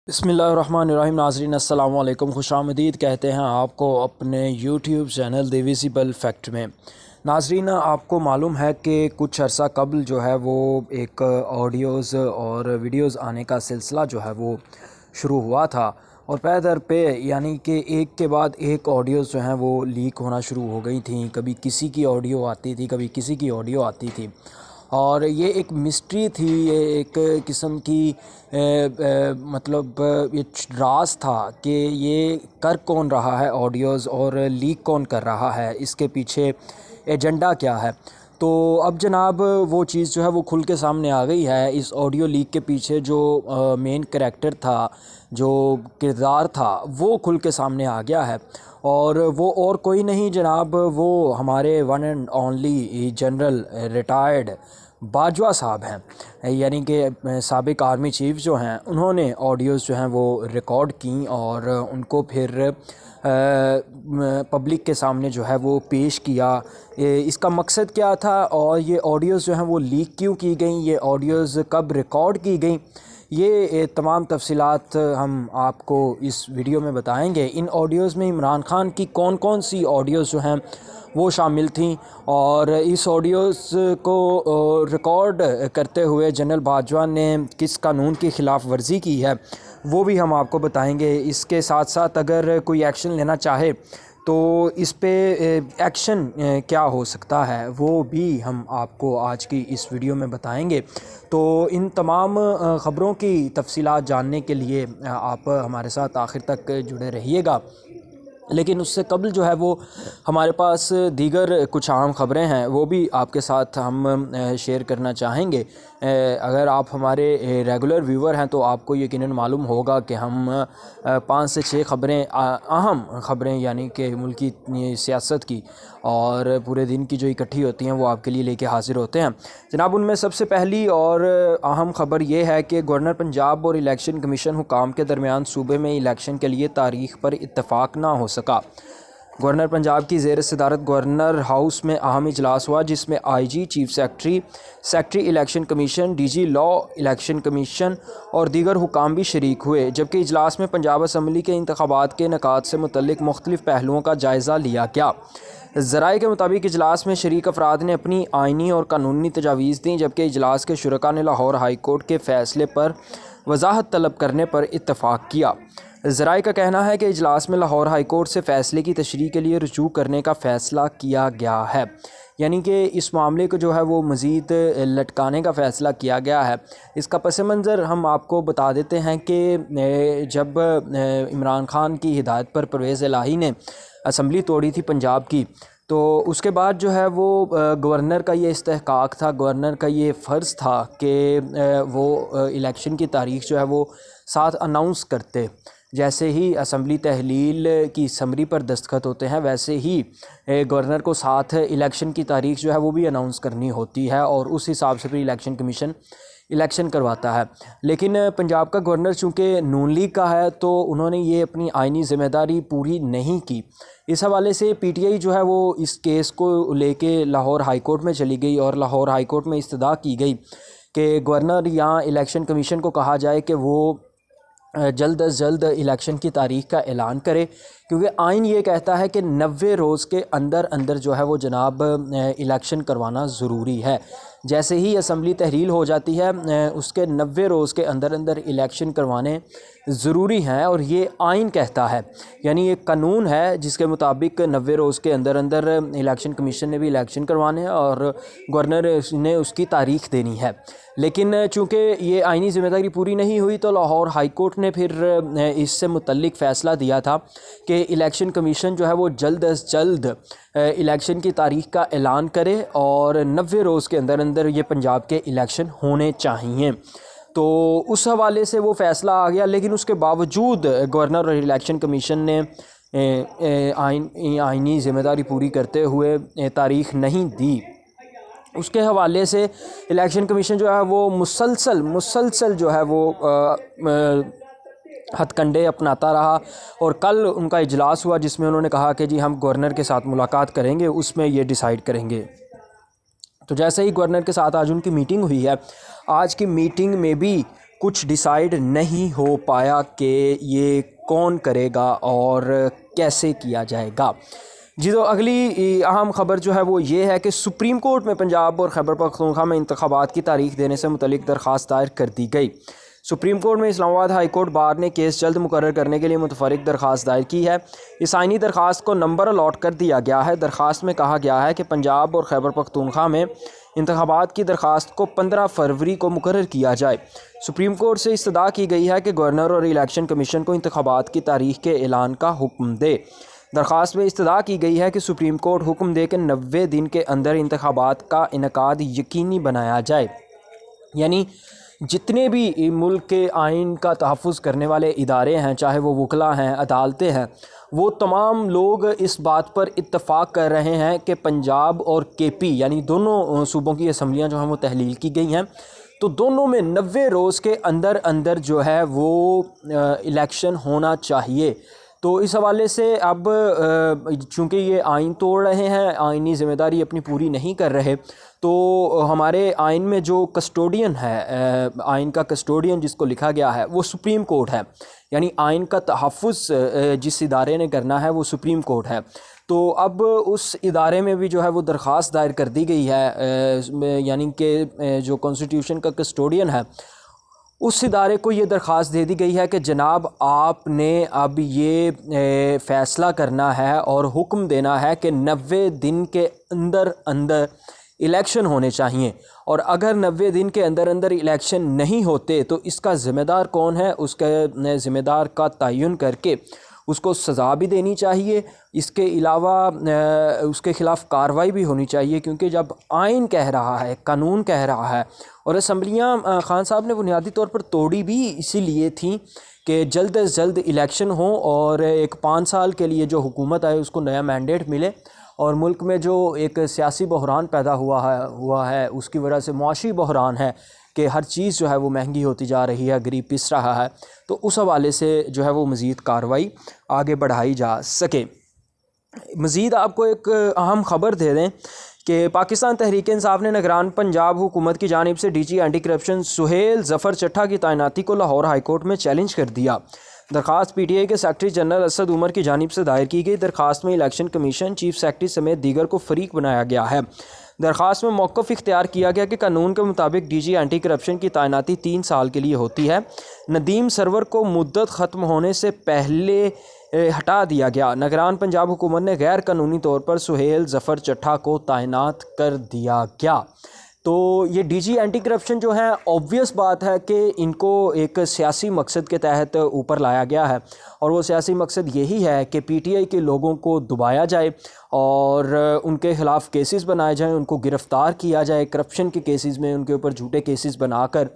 बिस्मिल्लाहिर्रहमानिर्रहीम। नाज़रीन अस्सलाम वालेकुम, खुशामदीद कहते हैं आपको अपने YouTube channel the visible fact में। नाज़रीन, आपको मालूम है कि कुछ अर्सा कबल जो है वो एक ऑडियोज़ और वीडियोज़ आने का सिलसिला जो है वो शुरू हुआ था और पे दर पे यानी कि एक के बाद एक ऑडियोज़ जो हैं वो लीक होना शुरू हो गई थी। कभी किसी की ऑडियो आती थी, कभी किसी की ऑडियो आती थी और ये एक मिस्ट्री थी। ये एक किस्म की मतलब ये राज था कि ये कर कौन रहा है ऑडियोज़ और लीक कौन कर रहा है, इसके पीछे एजेंडा क्या है। तो अब जनाब वो चीज़ जो है वो खुल के सामने आ गई है। इस ऑडियो लीक के पीछे जो मेन करैक्टर था, जो किरदार था, वो खुल के सामने आ गया है और वो और कोई नहीं जनाब, वो हमारे one and only general retired Bajwa साहब हैं। यानी कि साबिक आर्मी चीफ जो हैं, उन्होंने ऑडियोज़ जो हैं वो रिकॉर्ड की और उनको फिर पब्लिक के सामने जो है वो पेश किया। इसका मकसद क्या था और ये ऑडियोज़ जो हैं वो लीक क्यों की गई, ये ऑडियोज़ कब रिकॉर्ड की गई, ये तमाम तफसीलात हम आपको इस वीडियो में बताएंगे। इन ऑडियोज़ में इमरान खान की कौन कौन सी ऑडियोज़ जो हैं वो शामिल थीं और इस ऑडियोज़ को रिकॉर्ड करते हुए जनरल बाजवा ने किस कानून की ख़िलाफ़ वर्जी की है, वो भी हम आपको बताएंगे। इसके साथ साथ अगर कोई एक्शन लेना चाहे तो इस पे एक्शन क्या हो सकता है, वो भी हम आपको आज की इस वीडियो में बताएंगे। तो इन तमाम ख़बरों की तफसीलात जानने के लिए आप हमारे साथ आखिर तक जुड़े रहिएगा। लेकिन उससे कबल जो है वो हमारे पास दीगर कुछ अहम ख़बरें हैं, वो भी आपके साथ हम शेयर करना चाहेंगे। अगर आप हमारे रेगुलर व्यूवर हैं तो आपको यकीनन मालूम होगा कि हम 5 से 6 ख़बरें, अहम ख़बरें यानी कि मुल्की सियासत की और पूरे दिन की जो इकट्ठी होती हैं वो आपके लिए लेके हाज़िर होते हैं जनाब। उनमें सबसे पहली और अहम ख़बर ये है कि गवर्नर पंजाब और इलेक्शन कमीशन हुकाम के दरमियान सूबे में इलेक्शन के लिए तारीख़ पर इत्तफ़ाक़ ना हो सका। गवर्नर पंजाब की ज़ेर सदारत गवर्नर हाउस में अहम इजलास हुआ, जिसमें IG, chief secretary election commission, DG law election commission और दीगर हुकाम भी शरीक हुए। जबकि इजलास में पंजाब असम्बली के इंतखाबात के इनेकाद से मुतल्लिक़ मुख्तलिफ़ पहलुओं का जायज़ा लिया गया। ज़राए के मुताबिक इजलास में शरीक अफराद ने अपनी आइनी और कानूनी तजावीज़ दी, जबकि इजलास के शुरका ने लाहौर हाई कोर्ट के फ़ैसले पर वजाहत तलब करने पर इत्तफ़ाक़ किया। ज़राए का कहना है कि इजलास में लाहौर हाई कोर्ट से फ़ैसले की तशरीह के लिए रुजू करने का फ़ैसला किया गया है, यानी कि इस मामले को जो है वो मज़ीद लटकाने का फ़ैसला किया गया है। इसका पस मंज़र हम आपको बता देते हैं कि जब इमरान खान की हिदायत पर परवेज़ इलाही ने असम्बली तोड़ी थी पंजाब की, तो उसके बाद जो है वो गवर्नर का ये इस्तेहकाक था, गवर्नर का ये फ़र्ज़ था कि वो इलेक्शन की तारीख़ जो है वो साथ अनाउंस करते। जैसे ही असम्बली तहलील की समरी पर दस्तखत होते हैं, वैसे ही गवर्नर को साथ इलेक्शन की तारीख़ जो है वो भी अनाउंस करनी होती है और उस हिसाब से फिर इलेक्शन कमीशन इलेक्शन करवाता है। लेकिन पंजाब का गवर्नर चूँकि नून लीग का है तो उन्होंने ये अपनी आइनी ज़िम्मेदारी पूरी नहीं की। इस हवाले से पीटीआई जो है वो इस केस को लेके लाहौर हाई कोर्ट में चली गई और लाहौर हाई कोर्ट में इस्तदा की गई कि गवर्नर या इलेक्शन कमीशन को कहा जाए कि वो जल्द अज जल्द इलेक्शन की तारीख़ का ऐलान करे, क्योंकि आइन ये कहता है कि 90 रोज़ के अंदर अंदर जो है वो जनाब इलेक्शन करवाना ज़रूरी है। जैसे ही असम्बली तहरील हो जाती है उसके 90 रोज़ के अंदर अंदर इलेक्शन करवाने ज़रूरी हैं और ये आइन कहता है, यानी ये कानून है जिसके मुताबिक 90 रोज़ के अंदर अंदर इलेक्शन कमीशन ने भी इलेक्शन करवाने हैं और गवर्नर ने उसकी तारीख़ देनी है। लेकिन चूँकि ये आइनी ज़िम्मेदारी पूरी नहीं हुई तो लाहौर हाई कोर्ट ने फिर इससे मुतल्लिक फ़ैसला दिया था कि इलेक्शन कमीशन जो है वो जल्द अज जल्द इलेक्शन की तारीख़ का ऐलान करे और 90 रोज़ के अंदर अंदर ये पंजाब के इलेक्शन होने चाहिए। तो उस हवाले से वो फ़ैसला आ गया, लेकिन उसके बावजूद गवर्नर और इलेक्शन कमीशन ने आइनी ज़िम्मेदारी पूरी करते हुए तारीख़ नहीं दी। उसके हवाले से इलेक्शन कमीशन जो है वो मुसलसल जो है वो हथकंडे अपनाता रहा और कल उनका इजलास हुआ जिसमें उन्होंने कहा कि जी हम गवर्नर के साथ मुलाकात करेंगे, उसमें ये डिसाइड करेंगे। तो जैसे ही गवर्नर के साथ आज उनकी मीटिंग हुई है, आज की मीटिंग में भी کچھ ڈیسائیڈ نہیں ہو پایا کہ یہ کون کرے گا اور کیسے کیا جائے گا۔ جی تو اگلی اہم خبر جو ہے وہ یہ ہے کہ سپریم کورٹ میں پنجاب اور خیبر پختونخوا میں انتخابات کی تاریخ دینے سے متعلق درخواست دائر کر دی گئی۔ سپریم کورٹ میں اسلام آباد ہائی کورٹ بار نے کیس جلد مقرر کرنے کے لیے متفرق درخواست دائر کی ہے۔ اس آئینی درخواست کو نمبر الاٹ کر دیا گیا ہے۔ درخواست میں کہا گیا ہے کہ پنجاب اور خیبر پختونخوا میں انتخابات کی درخواست کو 15 فروری کو مقرر کیا جائے۔ سپریم کورٹ سے استدعا کی گئی ہے کہ گورنر اور الیکشن کمیشن کو انتخابات کی تاریخ کے اعلان کا حکم دے۔ درخواست میں استدعا کی گئی ہے کہ سپریم کورٹ حکم دے کہ 90 دن کے اندر انتخابات کا انعقاد یقینی بنایا جائے، یعنی جتنے بھی ملک کے آئین کا تحفظ کرنے والے ادارے ہیں، چاہے وہ وکلا ہیں، عدالتیں ہیں، وہ تمام لوگ اس بات پر اتفاق کر رہے ہیں کہ پنجاب اور کے پی یعنی دونوں صوبوں کی اسمبلیاں جو ہیں وہ تحلیل کی گئی ہیں، تو دونوں میں 90 روز کے اندر اندر جو ہے وہ الیکشن ہونا چاہیے۔ تو اس حوالے سے اب چونکہ یہ آئین توڑ رہے ہیں، آئینی ذمہ داری اپنی پوری نہیں کر رہے، تو ہمارے آئین میں جو کسٹوڈین ہے، آئین کا کسٹوڈین جس کو لکھا گیا ہے وہ سپریم کورٹ ہے، یعنی آئین کا تحفظ جس ادارے نے کرنا ہے وہ سپریم کورٹ ہے۔ تو اب اس ادارے میں بھی جو ہے وہ درخواست دائر کر دی گئی ہے، یعنی کہ جو کانسٹیٹیوشن کا کسٹوڈین ہے اس ادارے کو یہ درخواست دے دی گئی ہے کہ جناب آپ نے اب یہ فیصلہ کرنا ہے اور حکم دینا ہے کہ 90 دن کے اندر اندر الیکشن ہونے چاہیے، اور اگر 90 دن کے اندر اندر الیکشن نہیں ہوتے تو اس کا ذمہ دار کون ہے، اس کے ذمہ دار کا تعین کر کے اس کو سزا بھی دینی چاہیے۔ اس کے علاوہ اس کے خلاف کارروائی بھی ہونی چاہیے، کیونکہ جب آئین کہہ رہا ہے، قانون کہہ رہا ہے، اور اسمبلیاں خان صاحب نے بنیادی طور پر توڑی بھی اسی لیے تھیں کہ جلد از جلد الیکشن ہوں اور ایک 5 سال کے لیے جو حکومت آئے اس کو نیا مینڈیٹ ملے، اور ملک میں جو ایک سیاسی بحران پیدا ہوا ہے اس کی وجہ سے معاشی بحران ہے کہ ہر چیز جو ہے وہ مہنگی ہوتی جا رہی ہے، غریب پس رہا ہے، تو اس حوالے سے جو ہے وہ مزید کارروائی آگے بڑھائی جا سکے۔ مزید آپ کو ایک اہم خبر دے دیں کہ پاکستان تحریک انصاف نے نگران پنجاب حکومت کی جانب سے D G anti corruption Sohail Zafar Chattha کی تعیناتی کو لاہور ہائی کورٹ میں چیلنج کر دیا۔ درخواست پی ٹی آئی کے سیکرٹری جنرل اسد عمر کی جانب سے دائر کی گئی۔ درخواست میں الیکشن کمیشن، چیف سیکرٹری سمیت دیگر کو فریق بنایا گیا ہے۔ درخواست میں موقف اختیار کیا گیا کہ قانون کے مطابق ڈی جی اینٹی کرپشن کی تعیناتی 3 سال کے لیے ہوتی ہے۔ ندیم سرور کو مدت ختم ہونے سے پہلے ہٹا دیا گیا۔ نگران پنجاب حکومت نے غیر قانونی طور پر سہیل ظفر چٹھا کو تعینات کر دیا گیا۔ تو یہ ڈی جی اینٹی کرپشن جو ہے، obvious بات ہے کہ ان کو ایک سیاسی مقصد کے تحت اوپر لایا گیا ہے، اور وہ سیاسی مقصد یہی ہے کہ پی ٹی آئی کے لوگوں کو دبایا جائے اور ان کے خلاف کیسز بنائے جائیں، ان کو گرفتار کیا جائے کرپشن کے کیسز میں، ان کے اوپر جھوٹے کیسز بنا کر،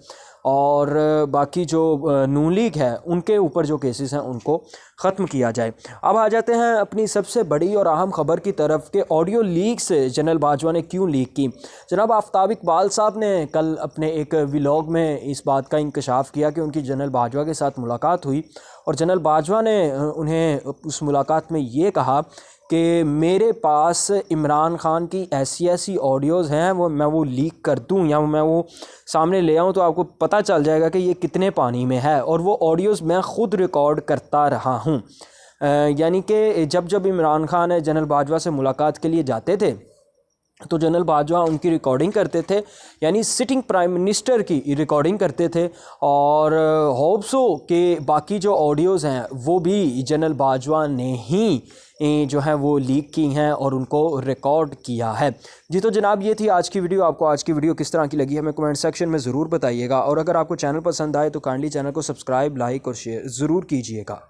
اور باقی جو نون لیگ ہے ان کے اوپر جو کیسز ہیں ان کو ختم کیا جائے۔ اب آ جاتے ہیں اپنی سب سے بڑی اور اہم خبر کی طرف کہ آڈیو لیکس جنرل باجوہ نے کیوں لیک کی۔ جناب آفتاب اقبال صاحب نے کل اپنے ایک ولاگ میں اس بات کا انکشاف کیا کہ ان کی جنرل باجوہ کے ساتھ ملاقات ہوئی، اور جنرل باجوہ نے انہیں اس ملاقات میں یہ کہا کہ میرے پاس عمران خان کی ایسی آڈیوز ہیں، میں وہ لیک کر دوں یا میں وہ سامنے لے آؤں تو آپ کو پتہ چل جائے گا کہ یہ کتنے پانی میں ہے، اور وہ آڈیوز میں خود ریکارڈ کرتا رہا ہوں۔ یعنی کہ جب عمران خان جنرل باجوہ سے ملاقات کے لیے جاتے تھے تو جنرل باجوہ ان کی ریکارڈنگ کرتے تھے، یعنی سٹنگ پرائم منسٹر کی ریکارڈنگ کرتے تھے، اور ہوپ سو کہ باقی جو آڈیوز ہیں وہ بھی جنرل باجوہ نے ہی جو ہیں وہ لیک کی ہیں اور ان کو ریکارڈ کیا ہے۔ جی تو جناب یہ تھی آج کی ویڈیو۔ آپ کو آج کی ویڈیو کس طرح کی لگی ہمیں کمنٹ سیکشن میں ضرور بتائیے گا، اور اگر آپ کو چینل پسند آئے تو کائنڈلی چینل کو سبسکرائب، لائک اور شیئر ضرور کیجیے گا۔